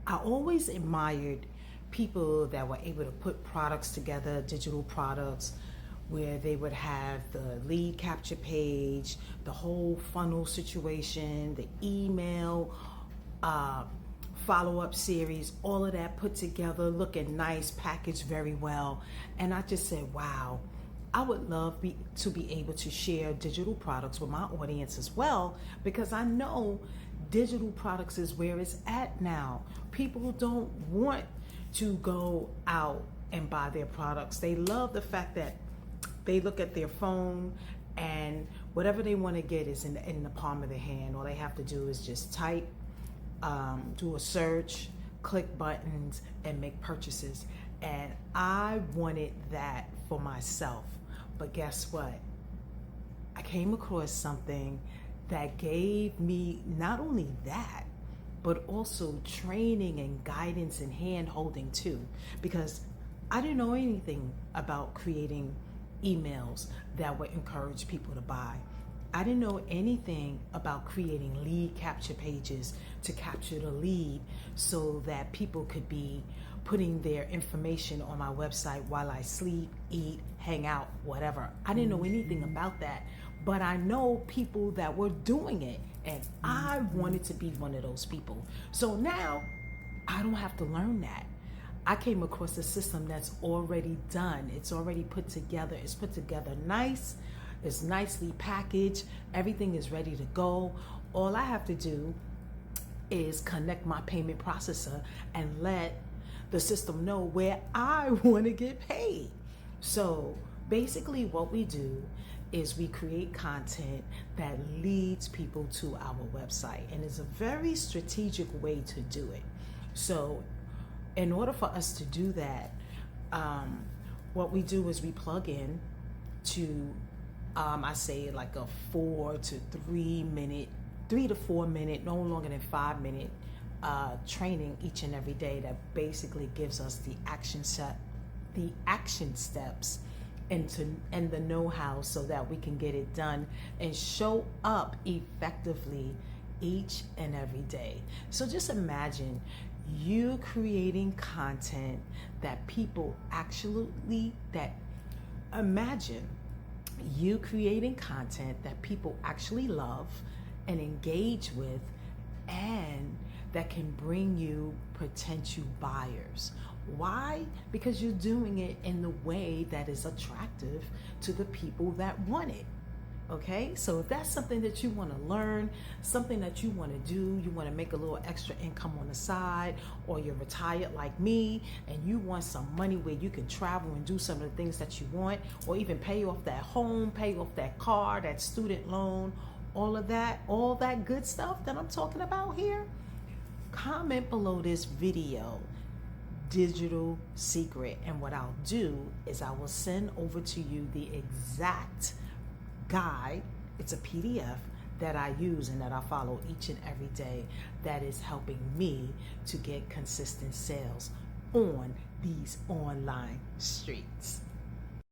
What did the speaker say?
I always admired people that were able to put products together, digital products, where they would have the lead capture page, the whole funnel situation, the email, uh, follow-up series, all of that put together, looking nice, packaged very well. And I just said, wow, I would love to be able to share digital products with my audience as well, because I know digital products is where it's at now. People don't want to go out and buy their products. They love the fact that they look at their phone and whatever they want to get is in the palm of their hand. All they have to do is just type, do a search, click buttons, and make purchases. And I wanted that for myself. But guess what? I came across something that gave me not only that, but also training and guidance and hand holding too. Because I didn't know anything about creating emails that would encourage people to buy. I didn't know anything about creating lead capture pages to capture the lead so that people could be putting their information on my website while I sleep, eat, hang out, whatever. I didn't know anything about that, but I know people that were doing it, and I wanted to be one of those people. So now I don't have to learn that. I came across a system that's already done. It's already put together. It's put together nice. It's nicely packaged. Everything is ready to go. All I have to do is connect my payment processor and let the system know where I want to get paid. So basically what we do is we create content that leads people to our website, and it's a very strategic way to do it. So in order for us to do that, what we do is we plug in to, I say like a 3 to 4 minute, no longer than 5 minute training each and every day that basically gives us the action steps and the know-how so that we can get it done and show up effectively each and every day. So just imagine you creating content that people imagine you creating content that people actually love and engage with, and that can bring you potential buyers. Why? Because you're doing it in the way that is attractive to the people that want it. Okay, so if that's something that you want to learn, something that you want to do, you want to make a little extra income on the side, or you're retired like me and you want some money where you can travel and do some of the things that you want, or even pay off that home, pay off that car, that student loan, all that good stuff that I'm talking about here, comment below this video, Digital Secret, and what I'll do is I will send over to you the exact guide. It's a PDF that I use and that I follow each and every day that is helping me to get consistent sales on these online streets.